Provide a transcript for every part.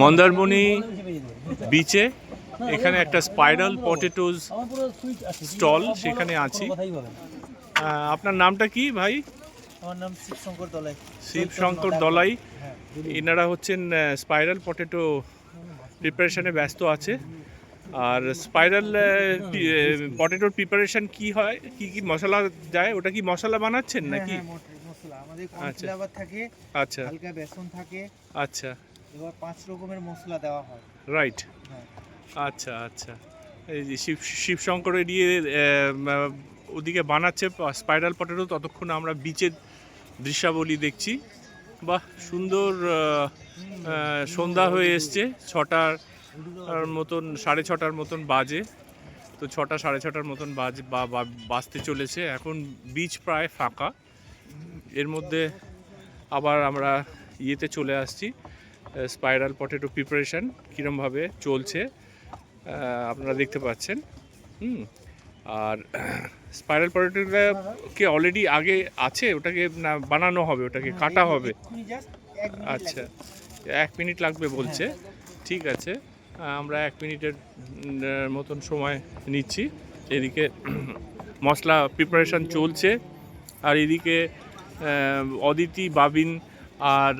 মন্দারমণি বিচে এখানে একটা স্পাইরাল পটেটোজ স্টল, সেখানে আছি। আপনার নামটা কি ভাই? আমার নাম শিবশঙ্কর দলাই। শিবশঙ্কর দলাই। এনারা হচ্ছেন স্পাইরাল পটেটো প্রিপারেশনে ব্যস্ত আছে। আর স্পাইরাল পটেটোর প্রিপারেশন কি হয়, কি কি মশলা যায়, ওটা কি মশলা বানাচ্ছেন নাকি? মশলা আমাদের কর্নফ্লাওয়ার থাকে, আচ্ছা, হালকা বেসন থাকে, আচ্ছা, এবার 5 রকমের মশলা দেওয়া হয়। রাইট। আচ্ছা আচ্ছা, এই যে শিবশঙ্কর এরিয়ে ওদিকে বানাচ্ছে স্পাইরাল পটেটো, ততক্ষণ আমরা বিচের দৃশ্যাবলী দেখছি। বাহ, সুন্দর। সন্ধ্যা হয়ে এসছে, 6টার মতন, 6:30 মতন বাজে। তো 6টা 6:30 মতন বাজতে চলেছে। এখন বিচ প্রায় ফাঁকা। এর মধ্যে আবার আমরা ইয়েতে চলে আসছি, স্পাইরাল পটেটো প্রিপারেশন কীরমভাবে চলছে আপনারা দেখতে পাচ্ছেন। আর স্পাইরাল পটেটোটা কি অলরেডি আগে আছে, ওটাকে না বানানো হবে, ওটাকে কাটা হবে? আচ্ছা, 1 মিনিট লাগবে বলছে। ঠিক আছে, আমরা 1 মিনিটের মতন সময় নিচ্ছি। এদিকে মশলা প্রিপারেশন চলছে, আর এদিকে অদিতি, বাবিন আর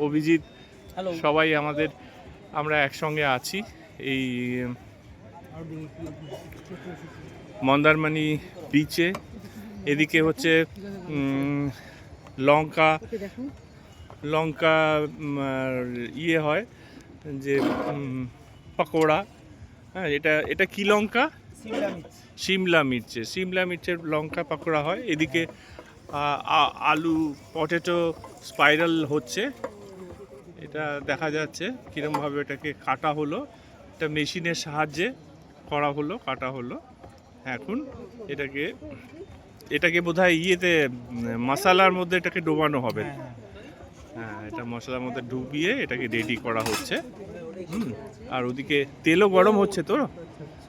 অভিজিৎ সবাই আমরা একসঙ্গে আছি এই মন্দারমণি বিচে। এদিকে হচ্ছে লঙ্কা ইয়ে হয় যে পকোড়া। হ্যাঁ, এটা কি লঙ্কা? সিমলা মির্চের লঙ্কা পকোড়া হয়। এদিকে আলু পটেটো স্পাইরাল হচ্ছে, এটা দেখা যাচ্ছে কীরমভাবে এটাকে কাটা হলো। এটা মেশিনের সাহায্যে কাটা হলো। এখন এটাকে বোধহয় ইয়েতে মশলার মধ্যে এটাকে ডোবানো হবে। হ্যাঁ, এটা মশলার মধ্যে ডুবিয়ে এটাকে রেডি করা হচ্ছে। আর ওদিকে তেলও গরম হচ্ছে তো।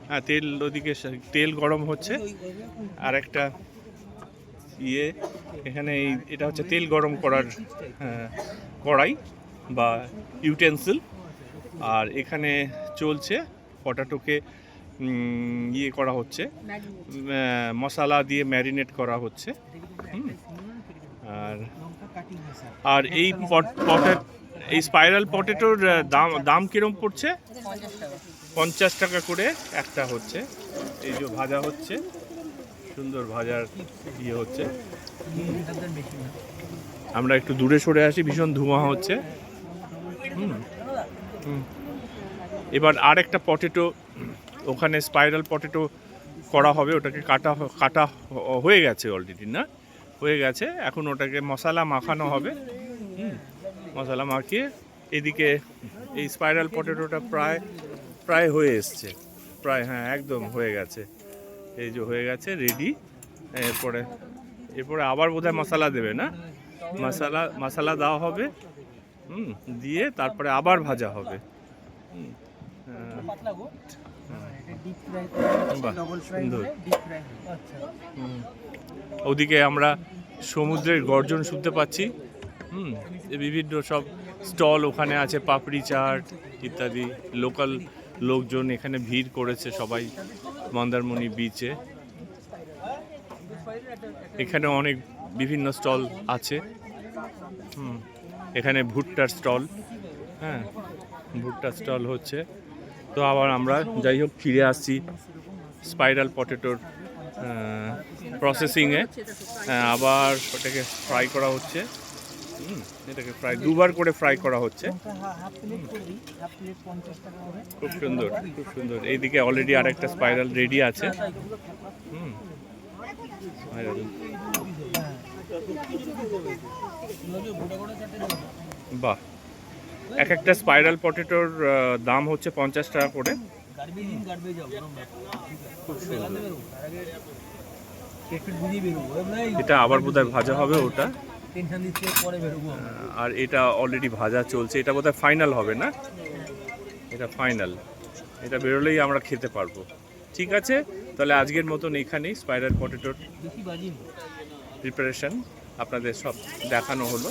হ্যাঁ, ওদিকে তেল গরম হচ্ছে। আর একটা এখানে এটা হচ্ছে তেল গরম করার কড়াই বা ইউটেন্সিল। আর এখানে চলছে পটেটোকে করা হচ্ছে, মশলা দিয়ে ম্যারিনেট করা হচ্ছে। আর এই স্পাইরাল পটেটোর দাম কিরম পড়ছে? 50 টাকা করে একটা হচ্ছে। এই যে ভাজা হচ্ছে, সুন্দর ভাজার হচ্ছে। আমরা একটু দূরে সরে আসি, ভীষণ ধোঁয়া হচ্ছে। এবার আর একটা পটেটো, ওখানে স্পাইরাল পটেটো করা হবে, ওটাকে কাটা হয়ে গেছে অলরেডি, না হয়ে গেছে। এখন ওটাকে মশলা মাখানো হবে। মশলা মাখিয়ে এদিকে এই স্পাইরাল পটেটোটা প্রায় হয়ে এসছে, হ্যাঁ একদম হয়ে গেছে। এই যে হয়ে গেছে, রেডি। এরপরে আবার বোধহয় মশলা দেবে, না? মশলা দেওয়া হবে, দিয়ে তারপরে আবার ভাজা হবে। সুন্দর। ওদিকে আমরা সমুদ্রের গর্জন শুনতে পাচ্ছি। বিভিন্ন সব স্টল ওখানে আছে, পাপড়ি চাট ইত্যাদি। লোকাল লোকজন এখানে ভিড় করেছে সবাই মন্দারমণি বিচে। এখানে অনেক বিভিন্ন স্টল আছে। এখানে ভুট্টার স্টল, হ্যাঁ ভুট্টার স্টল হচ্ছে। তো আবার আমরা যাই হোক ফিরে আসছি স্পাইরাল পটেটোর প্রসেসিংয়ে। আবার ওটাকে ফ্রাই করা হচ্ছে। এটাকে ফ্রাই 2বার করে ফ্রাই করা হচ্ছে। খুব সুন্দর, খুব সুন্দর। এইদিকে অলরেডি আরেকটা স্পাইরাল রেডি আছে। বাহ, একটা স্পাইরাল পটেটোর দাম হচ্ছে 50 টাকা করে। এটা আবার বোধহয় ভাজা হবে ওটা, আর এটা অলরেডি ভাজা চলছে। এটা বোধহয় ফাইনাল হবে, না? এটা ফাইনাল, এটা বেরোলেই আমরা খেতে পারবো। ঠিক আছে, তাহলে আজকের মতন এখানেই স্পাইরাল পটেটোর প্রিপারেশন আপনাদের সব দেখানো হলো।